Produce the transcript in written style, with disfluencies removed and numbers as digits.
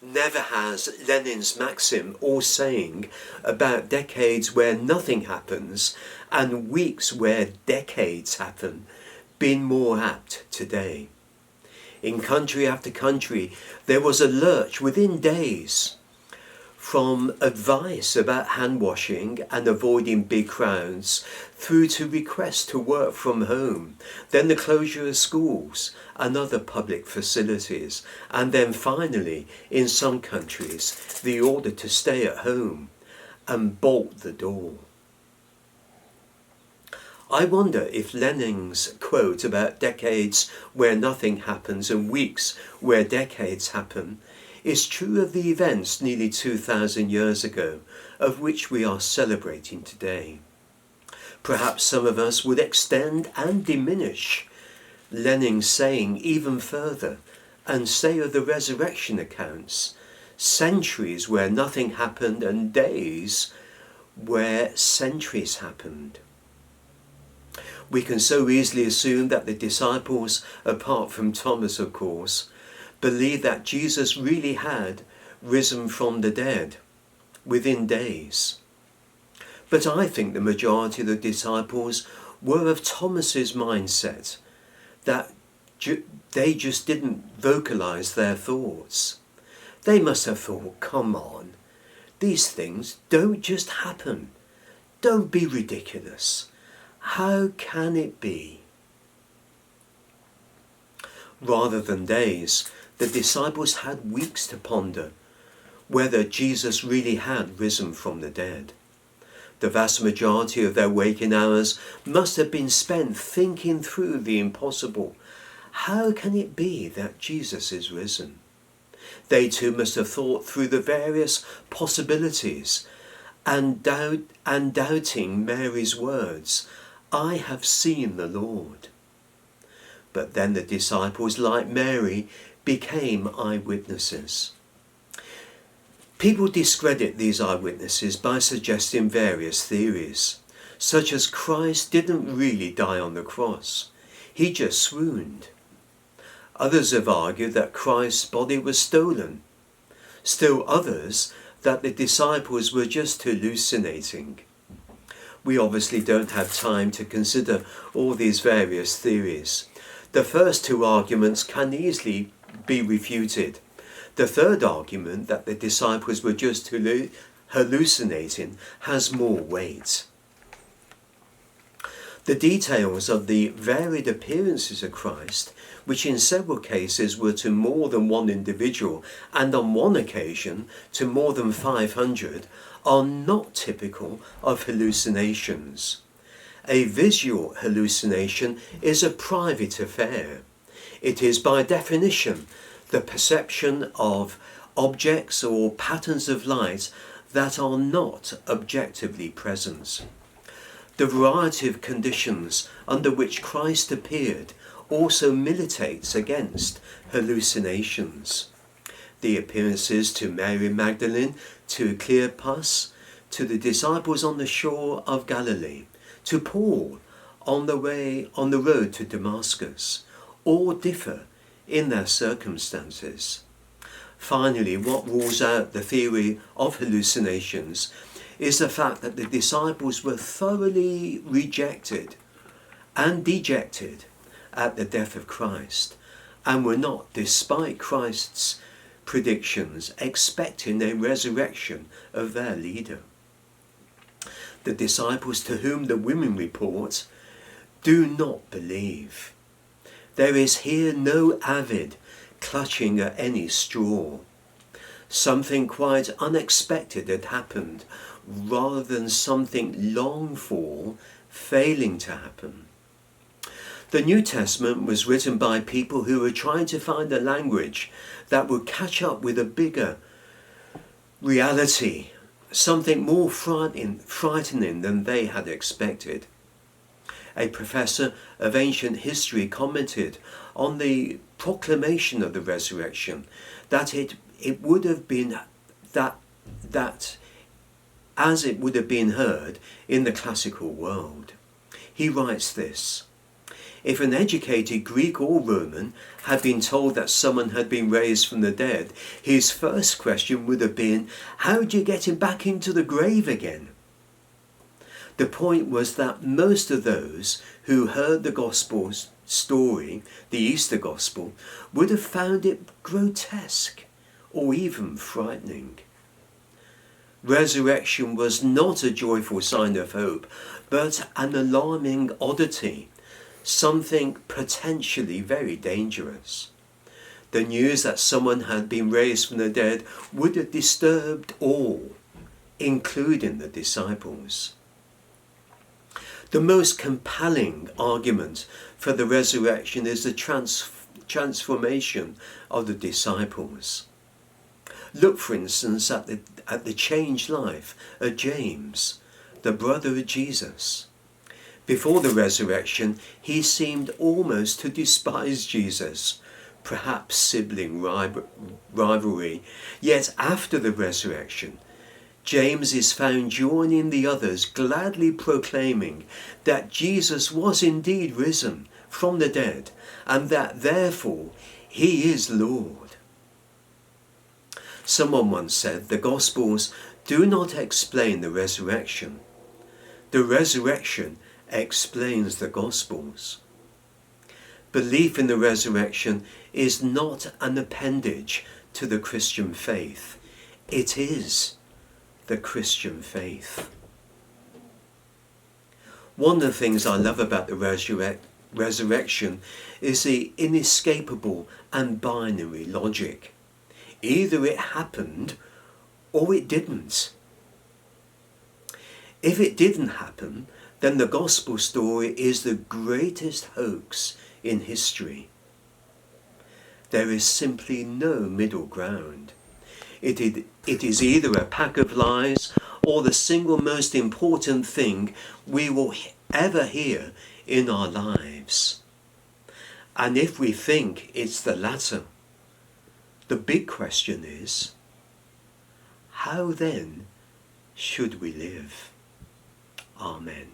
Never has Lenin's maxim or saying about decades where nothing happens and weeks where decades happen been more apt today. In country after country, there was a lurch within days, from advice about hand washing and avoiding big crowds through to requests to work from home, then the closure of schools and other public facilities, and then finally, in some countries, the order to stay at home and bolt the door. I wonder if Lenin's quote about decades where nothing happens and weeks where decades happen is true of the events nearly 2,000 years ago, of which we are celebrating today. Perhaps some of us would extend and diminish Lenin's saying even further and say of the resurrection accounts, centuries where nothing happened and days where centuries happened. We can so easily assume that the disciples, apart from Thomas of course, believed that Jesus really had risen from the dead within days. But I think the majority of the disciples were of Thomas's mindset, that they just didn't vocalize their thoughts. They must have thought, come on, these things don't just happen. Don't be ridiculous. How can it be? Rather than days, the disciples had weeks to ponder whether Jesus really had risen from the dead. The vast majority of their waking hours must have been spent thinking through the impossible. How can it be that Jesus is risen? They too must have thought through the various possibilities and doubting Mary's words, I have seen the Lord. But then the disciples, like Mary, became eyewitnesses. People discredit these eyewitnesses by suggesting various theories, such as Christ didn't really die on the cross, he just swooned. Others have argued that Christ's body was stolen. Still others that the disciples were just hallucinating. We obviously don't have time to consider all these various theories. The first two arguments can easily be refuted. The third argument, that the disciples were just hallucinating, has more weight. The details of the varied appearances of Christ, which in several cases were to more than one individual and on one occasion to more than 500, are not typical of hallucinations. A visual hallucination is a private affair. It is by definition the perception of objects or patterns of light that are not objectively present. The variety of conditions under which Christ appeared also militates against hallucinations. The appearances to Mary Magdalene, to Cleopas, to the disciples on the shore of Galilee, to Paul on the road to Damascus, all differ in their circumstances. Finally, what rules out the theory of hallucinations is the fact that the disciples were thoroughly rejected and dejected at the death of Christ, and were not, despite Christ's predictions, expecting a resurrection of their leader. The disciples to whom the women report do not believe. There is here no avid clutching at any straw. Something quite unexpected had happened, rather than something longed for failing to happen. The New Testament was written by people who were trying to find a language that would catch up with a bigger reality, something more frightening than they had expected. A professor of ancient history commented on the proclamation of the resurrection that it would have been that as it would have been heard in the classical world. He writes this: If an educated Greek or Roman had been told that someone had been raised from the dead, his first question would have been, how do you get him back into the grave again? The point was that most of those who heard the gospel story, the Easter gospel, would have found it grotesque or even frightening. Resurrection was not a joyful sign of hope, but an alarming oddity, something potentially very dangerous. The news that someone had been raised from the dead would have disturbed all, including the disciples. The most compelling argument for the resurrection is the transformation of the disciples. Look, for instance, at the changed life of James, the brother of Jesus. Before the resurrection, he seemed almost to despise Jesus, perhaps sibling rivalry. Yet after the resurrection, James is found joining the others, gladly proclaiming that Jesus was indeed risen from the dead, and that therefore he is Lord. Someone once said, the Gospels do not explain the resurrection. The resurrection explains the Gospels. Belief in the resurrection is not an appendage to the Christian faith. It is the Christian faith. One of the things I love about the resurrection is the inescapable and binary logic. Either it happened or it didn't. If it didn't happen, then the gospel story is the greatest hoax in history. There is simply no middle ground. It is either a pack of lies or the single most important thing we will ever hear in our lives. And if we think it's the latter, the big question is, how then should we live? Amen.